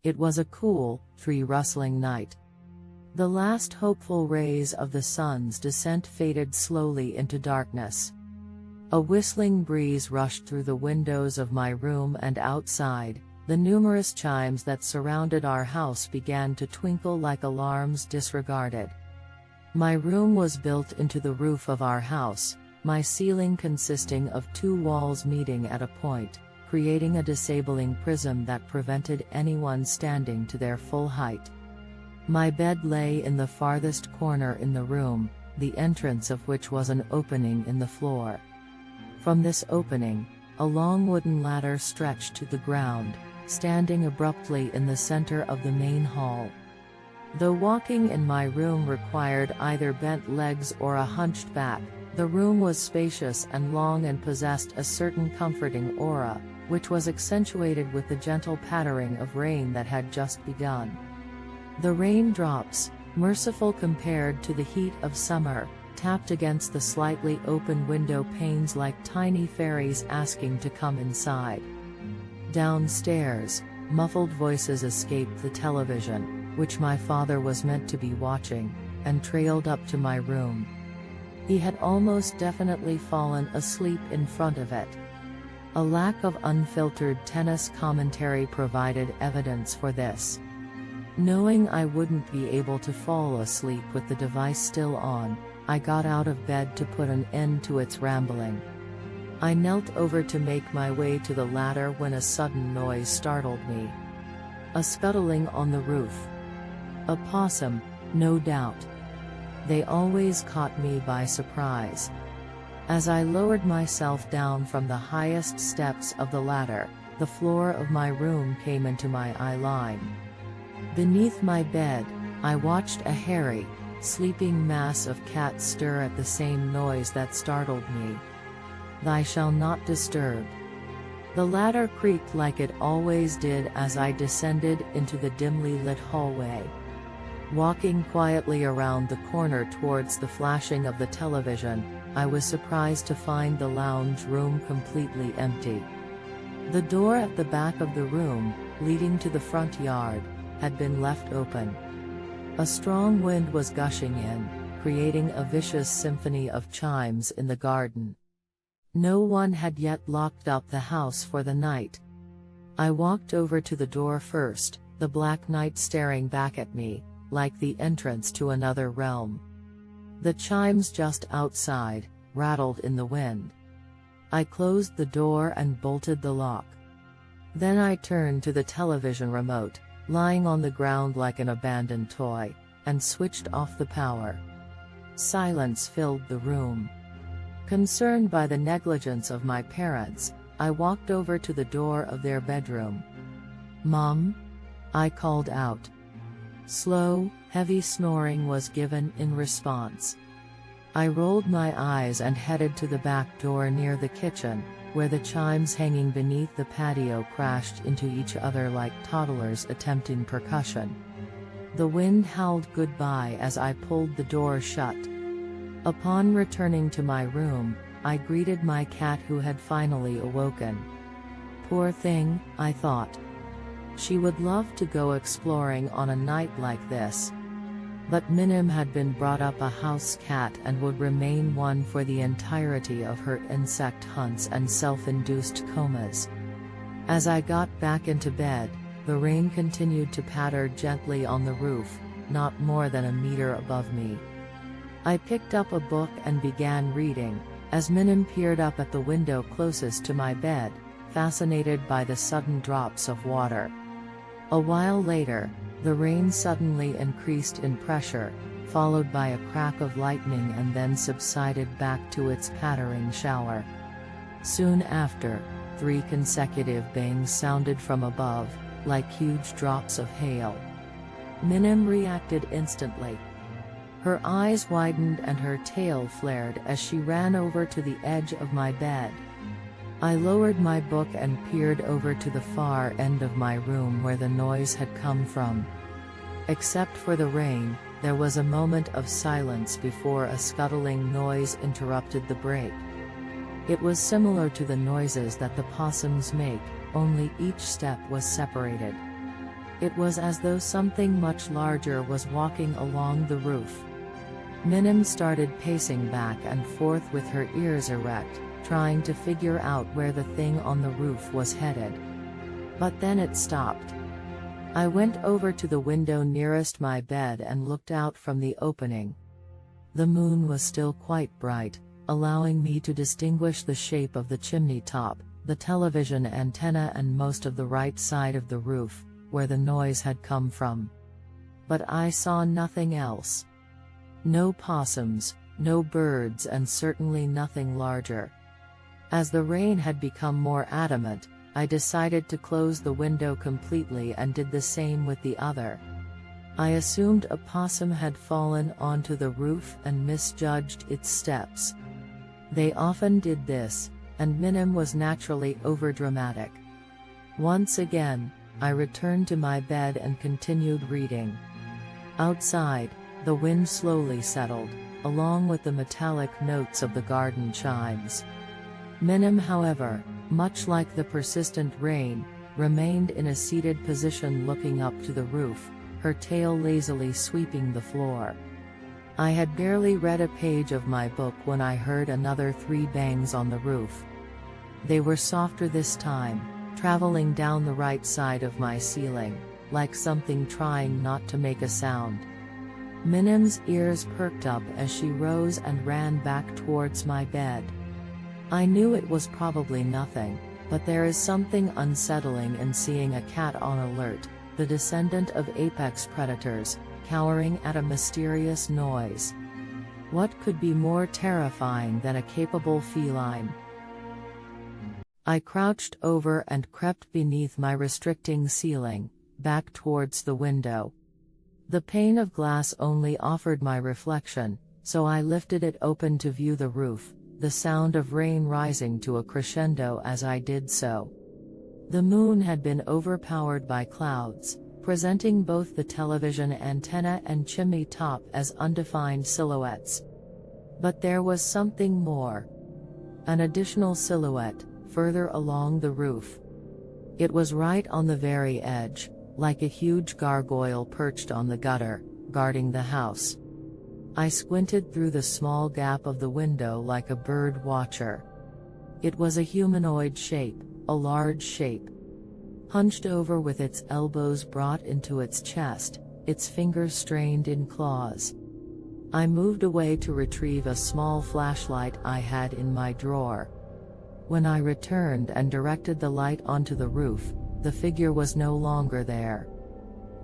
It was a cool, tree-rustling night. The last hopeful rays of the sun's descent faded slowly into darkness. A whistling breeze rushed through the windows of my room, and outside, the numerous chimes that surrounded our house began to twinkle like alarms disregarded. My room was built into the roof of our house, my ceiling consisting of two walls meeting at a point, creating a disabling prism that prevented anyone standing to their full height. My bed lay in the farthest corner in the room, the entrance of which was an opening in the floor. From this opening, a long wooden ladder stretched to the ground, standing abruptly in the center of the main hall. Though walking in my room required either bent legs or a hunched back, the room was spacious and long and possessed a certain comforting aura, which was accentuated with the gentle pattering of rain that had just begun. The raindrops, merciful compared to the heat of summer, tapped against the slightly open window panes like tiny fairies asking to come inside. Downstairs, muffled voices escaped the television, which my father was meant to be watching, and trailed up to my room. He had almost definitely fallen asleep in front of it. A lack of unfiltered tennis commentary provided evidence for this. Knowing I wouldn't be able to fall asleep with the device still on, I got out of bed to put an end to its rambling. I knelt over to make my way to the ladder when a sudden noise startled me. A scuttling on the roof. A possum, no doubt. They always caught me by surprise. As I lowered myself down from the highest steps of the ladder, the floor of my room came into my eye line. Beneath my bed, I watched a hairy, sleeping mass of cats stir at the same noise that startled me. "Thou shalt not disturb." The ladder creaked like it always did as I descended into the dimly lit hallway. Walking quietly around the corner towards the flashing of the television, I was surprised to find the lounge room completely empty. The door at the back of the room, leading to the front yard, had been left open. A strong wind was gushing in, creating a vicious symphony of chimes in the garden. No one had yet locked up the house for the night. I walked over to the door first, the black night staring back at me, like the entrance to another realm. The chimes just outside rattled in the wind. I closed the door and bolted the lock. Then I turned to the television remote, lying on the ground like an abandoned toy, and switched off the power. Silence filled the room. Concerned by the negligence of my parents, I walked over to the door of their bedroom. "Mom?" I called out. Slow, heavy snoring was given in response. I rolled my eyes and headed to the back door near the kitchen, where the chimes hanging beneath the patio crashed into each other like toddlers attempting percussion. The wind howled goodbye as I pulled the door shut. Upon returning to my room, I greeted my cat who had finally awoken. Poor thing, I thought. She would love to go exploring on a night like this. But Minim had been brought up a house cat and would remain one for the entirety of her insect hunts and self-induced comas. As I got back into bed, the rain continued to patter gently on the roof, not more than a meter above me. I picked up a book and began reading, as Minim peered up at the window closest to my bed, fascinated by the sudden drops of water. A while later, the rain suddenly increased in pressure, followed by a crack of lightning and then subsided back to its pattering shower. Soon after, 3 consecutive bangs sounded from above, like huge drops of hail. Minim reacted instantly. Her eyes widened and her tail flared as she ran over to the edge of my bed. I lowered my book and peered over to the far end of my room where the noise had come from. Except for the rain, there was a moment of silence before a scuttling noise interrupted the break. It was similar to the noises that the possums make, only each step was separated. It was as though something much larger was walking along the roof. Minim started pacing back and forth with her ears erect, trying to figure out where the thing on the roof was headed. But then it stopped. I went over to the window nearest my bed and looked out from the opening. The moon was still quite bright, allowing me to distinguish the shape of the chimney top, the television antenna and most of the right side of the roof, where the noise had come from. But I saw nothing else. No possums, no birds, and certainly nothing larger. As the rain had become more adamant, I decided to close the window completely and did the same with the other. I assumed a possum had fallen onto the roof and misjudged its steps. They often did this, and Minim was naturally overdramatic. Once again, I returned to my bed and continued reading. Outside, the wind slowly settled, along with the metallic notes of the garden chimes. Minim, however, much like the persistent rain, remained in a seated position looking up to the roof, her tail lazily sweeping the floor. I had barely read a page of my book when I heard another 3 bangs on the roof. They were softer this time, traveling down the right side of my ceiling, like something trying not to make a sound. Minim's ears perked up as she rose and ran back towards my bed. I knew it was probably nothing, but there is something unsettling in seeing a cat on alert, the descendant of apex predators, cowering at a mysterious noise. What could be more terrifying than a capable feline? I crouched over and crept beneath my restricting ceiling, back towards the window. The pane of glass only offered my reflection, so I lifted it open to view the roof, the sound of rain rising to a crescendo as I did so. The moon had been overpowered by clouds, presenting both the television antenna and chimney top as undefined silhouettes. But there was something more. An additional silhouette, further along the roof. It was right on the very edge, like a huge gargoyle perched on the gutter, guarding the house. I squinted through the small gap of the window like a bird watcher. It was a humanoid shape, a large shape. Hunched over with its elbows brought into its chest, its fingers strained in claws. I moved away to retrieve a small flashlight I had in my drawer. When I returned and directed the light onto the roof, the figure was no longer there.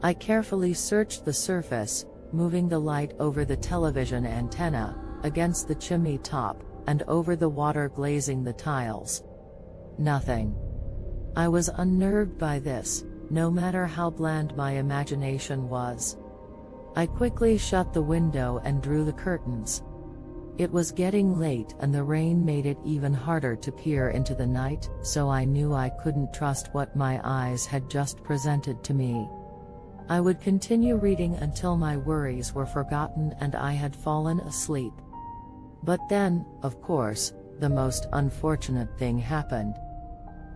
I carefully searched the surface, moving the light over the television antenna, against the chimney top, and over the water glazing the tiles. Nothing. I was unnerved by this, no matter how bland my imagination was. I quickly shut the window and drew the curtains. It was getting late and the rain made it even harder to peer into the night, so I knew I couldn't trust what my eyes had just presented to me. I would continue reading until my worries were forgotten and I had fallen asleep. But then, of course, the most unfortunate thing happened.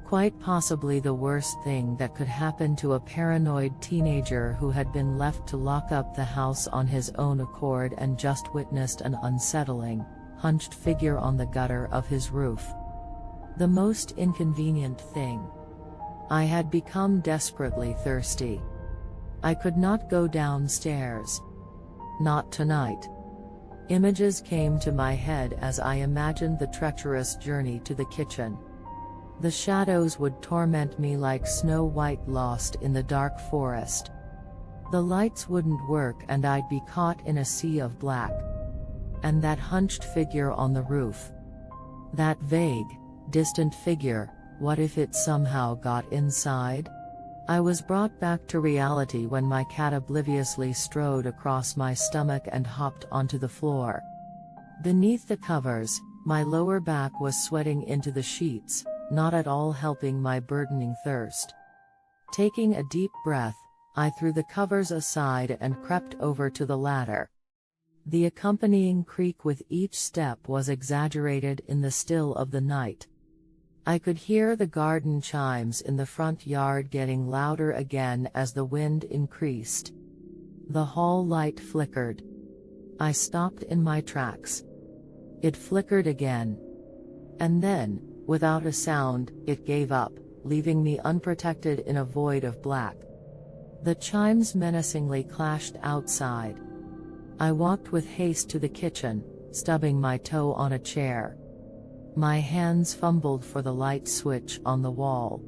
Quite possibly the worst thing that could happen to a paranoid teenager who had been left to lock up the house on his own accord and just witnessed an unsettling, hunched figure on the gutter of his roof. The most inconvenient thing. I had become desperately thirsty. I could not go downstairs. Not tonight. Images came to my head as I imagined the treacherous journey to the kitchen. The shadows would torment me like Snow White lost in the dark forest. The lights wouldn't work and I'd be caught in a sea of black. And that hunched figure on the roof. That vague, distant figure, what if it somehow got inside? I was brought back to reality when my cat obliviously strode across my stomach and hopped onto the floor. Beneath the covers, my lower back was sweating into the sheets, not at all helping my burdening thirst. Taking a deep breath, I threw the covers aside and crept over to the ladder. The accompanying creak with each step was exaggerated in the still of the night. I could hear the garden chimes in the front yard getting louder again as the wind increased. The hall light flickered. I stopped in my tracks. It flickered again. And then, without a sound, it gave up, leaving me unprotected in a void of black. The chimes menacingly clashed outside. I walked with haste to the kitchen, stubbing my toe on a chair. My hands fumbled for the light switch on the wall.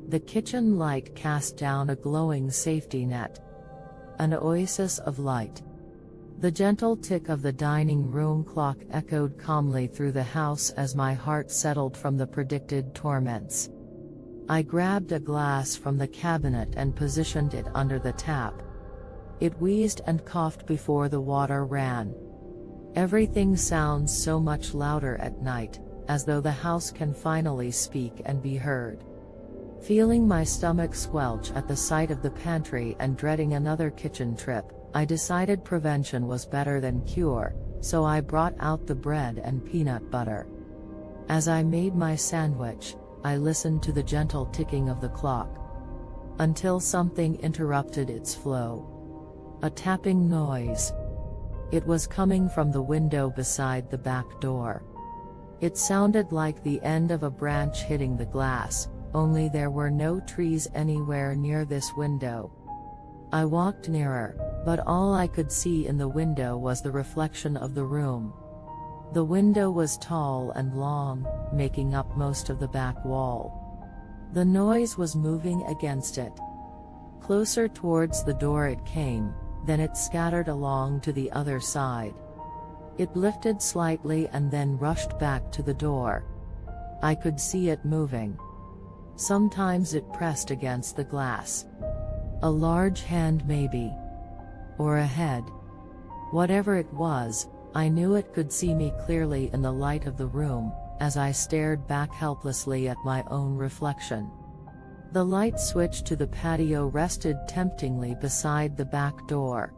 The kitchen light cast down a glowing safety net. An oasis of light. The gentle tick of the dining room clock echoed calmly through the house as my heart settled from the predicted torments. I grabbed a glass from the cabinet and positioned it under the tap. It wheezed and coughed before the water ran. Everything sounds so much louder at night, as though the house can finally speak and be heard. Feeling my stomach squelch at the sight of the pantry and dreading another kitchen trip, I decided prevention was better than cure, so I brought out the bread and peanut butter. As I made my sandwich, I listened to the gentle ticking of the clock. Until something interrupted its flow. A tapping noise. It was coming from the window beside the back door. It sounded like the end of a branch hitting the glass, only there were no trees anywhere near this window. I walked nearer, but all I could see in the window was the reflection of the room. The window was tall and long, making up most of the back wall. The noise was moving against it. Closer towards the door it came, then it scattered along to the other side. It lifted slightly and then rushed back to the door. I could see it moving. Sometimes it pressed against the glass. A large hand maybe. Or a head. Whatever it was, I knew it could see me clearly in the light of the room, as I stared back helplessly at my own reflection. The light switch to the patio rested temptingly beside the back door.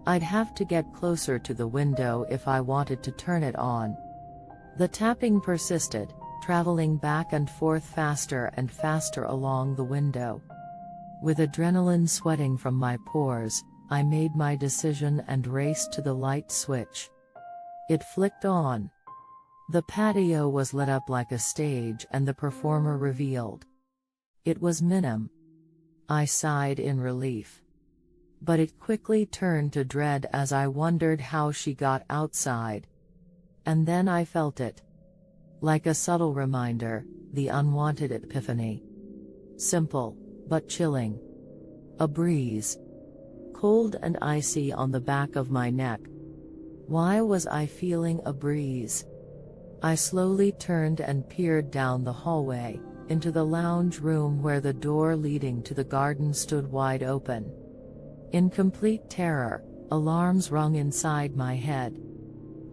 I'd have to get closer to the window if I wanted to turn it on. The tapping persisted, traveling back and forth faster and faster along the window. With adrenaline sweating from my pores, I made my decision and raced to the light switch. It flicked on. The patio was lit up like a stage and the performer revealed. It was Minim. I sighed in relief. But it quickly turned to dread as I wondered how she got outside. And then I felt it. Like a subtle reminder, the unwanted epiphany. Simple, but chilling. A breeze. Cold and icy on the back of my neck. Why was I feeling a breeze? I slowly turned and peered down the hallway, into the lounge room where the door leading to the garden stood wide open. In complete terror, alarms rung inside my head.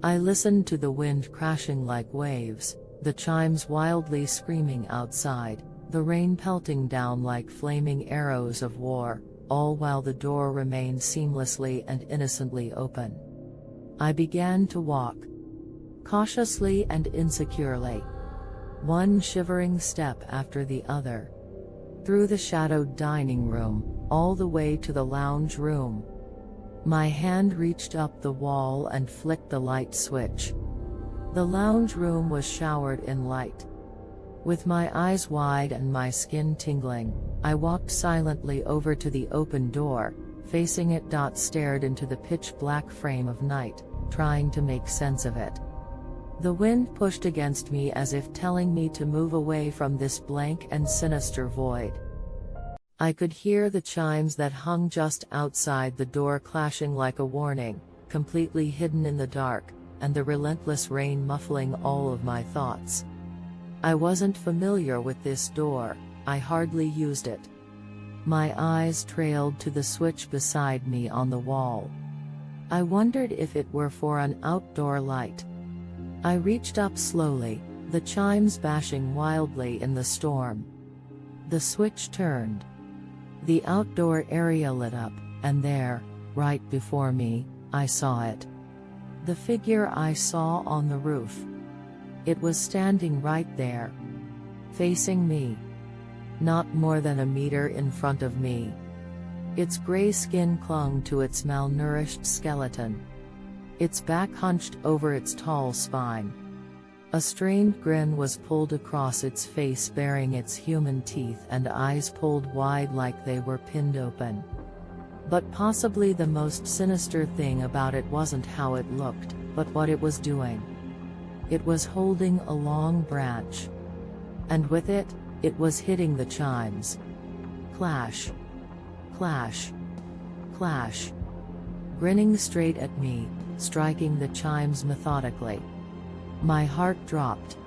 I listened to the wind crashing like waves, the chimes wildly screaming outside, the rain pelting down like flaming arrows of war, all while the door remained seamlessly and innocently open. I began to walk. Cautiously and insecurely. One shivering step after the other. Through the shadowed dining room, all the way to the lounge room. My hand reached up the wall and flicked the light switch. The lounge room was showered in light. With my eyes wide and my skin tingling, I walked silently over to the open door, facing it. Stared into the pitch-black frame of night, trying to make sense of it. The wind pushed against me as if telling me to move away from this blank and sinister void. I could hear the chimes that hung just outside the door clashing like a warning, completely hidden in the dark, and the relentless rain muffling all of my thoughts. I wasn't familiar with this door, I hardly used it. My eyes trailed to the switch beside me on the wall. I wondered if it were for an outdoor light. I reached up slowly, the chimes bashing wildly in the storm. The switch turned. The outdoor area lit up, and there, right before me, I saw it. The figure I saw on the roof. It was standing right there. facing me. Not more than a meter in front of me. Its gray skin clung to its malnourished skeleton. Its back hunched over its tall spine. A strained grin was pulled across its face, bearing its human teeth and eyes pulled wide like they were pinned open. But possibly the most sinister thing about it wasn't how it looked, but what it was doing. It was holding a long branch. And with it, it was hitting the chimes. Clash. Clash. Clash. Grinning straight at me, striking the chimes methodically. My heart dropped.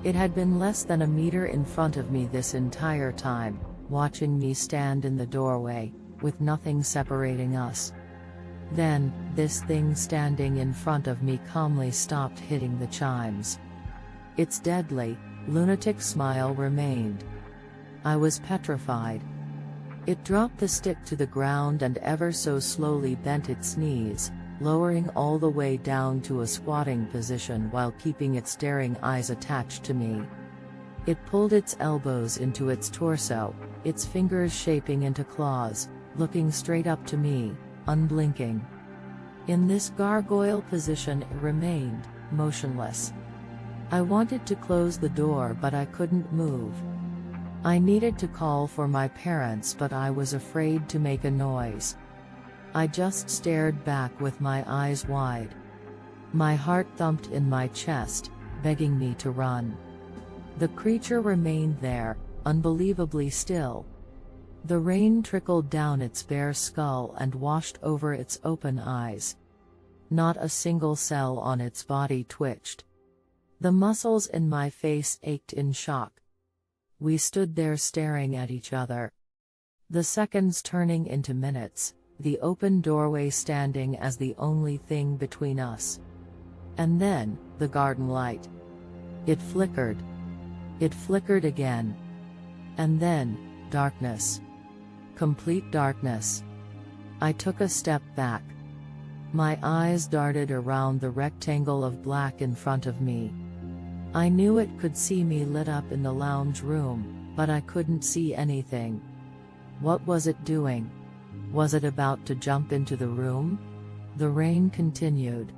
It had been less than a meter in front of me this entire time, watching me stand in the doorway, with nothing separating us. Then, this thing standing in front of me calmly stopped hitting the chimes. Its deadly, lunatic smile remained. I was petrified. It dropped the stick to the ground and ever so slowly bent its knees, lowering all the way down to a squatting position while keeping its staring eyes attached to me. It pulled its elbows into its torso, its fingers shaping into claws, looking straight up to me, unblinking. In this gargoyle position it remained, motionless. I wanted to close the door but I couldn't move. I needed to call for my parents but I was afraid to make a noise. I just stared back with my eyes wide. My heart thumped in my chest, begging me to run. The creature remained there, unbelievably still. The rain trickled down its bare skull and washed over its open eyes. Not a single cell on its body twitched. The muscles in my face ached in shock. We stood there staring at each other. The seconds turning into minutes, the open doorway standing as the only thing between us. And then, the garden light. It flickered. It flickered again. And then, darkness. Complete darkness. I took a step back. My eyes darted around the rectangle of black in front of me. I knew it could see me lit up in the lounge room, but I couldn't see anything. What was it doing? Was it about to jump into the room? The rain continued.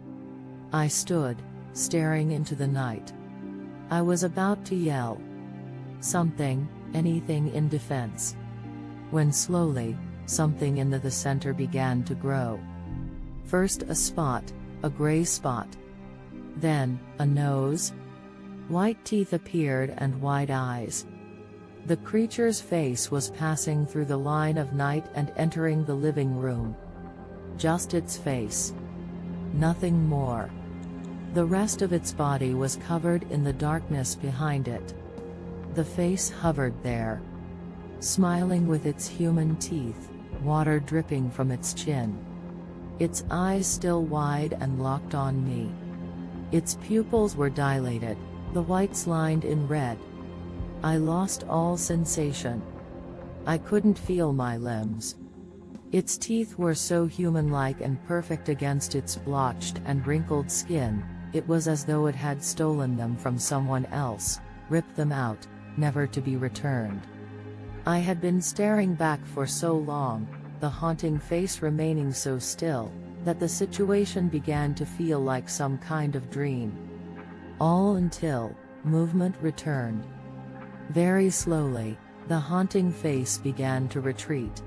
I stood, staring into the night. I was about to yell. Something, anything in defense. When slowly, something in the center began to grow. First a spot, a gray spot. Then, a nose. White teeth appeared and wide eyes. The creature's face was passing through the line of night and entering the living room. Just its face. Nothing more. The rest of its body was covered in the darkness behind it. The face hovered there, smiling with its human teeth, water dripping from its chin. Its eyes still wide and locked on me. Its pupils were dilated, the whites lined in red. I lost all sensation. I couldn't feel my limbs. Its teeth were so human-like and perfect against its blotched and wrinkled skin, it was as though it had stolen them from someone else, ripped them out, never to be returned. I had been staring back for so long, the haunting face remaining so still, that the situation began to feel like some kind of dream. All until movement returned. Very slowly, the haunting face began to retreat.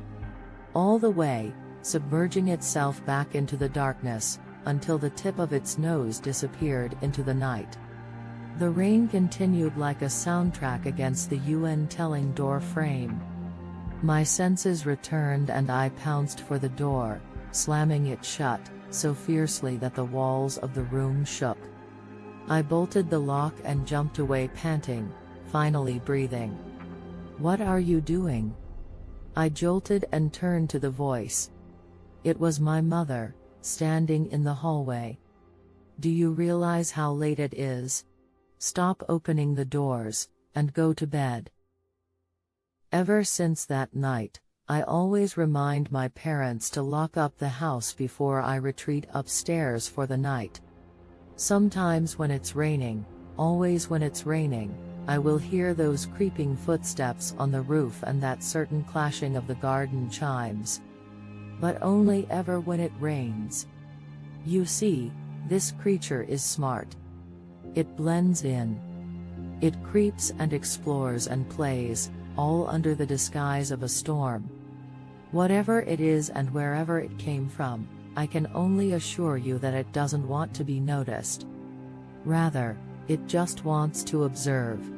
All the way, submerging itself back into the darkness, until the tip of its nose disappeared into the night. The rain continued like a soundtrack against the telling door frame. My senses returned and I pounced for the door, slamming it shut, so fiercely that the walls of the room shook. I bolted the lock and jumped away panting, finally breathing. "What are you doing?" I jolted and turned to the voice. It was my mother, standing in the hallway. "Do you realize how late it is? Stop opening the doors, and go to bed." Ever since that night, I always remind my parents to lock up the house before I retreat upstairs for the night. Sometimes when it's raining, always when it's raining, I will hear those creeping footsteps on the roof and that certain clashing of the garden chimes. But only ever when it rains. You see, this creature is smart. It blends in. It creeps and explores and plays, all under the disguise of a storm. Whatever it is and wherever it came from, I can only assure you that it doesn't want to be noticed. Rather, it just wants to observe.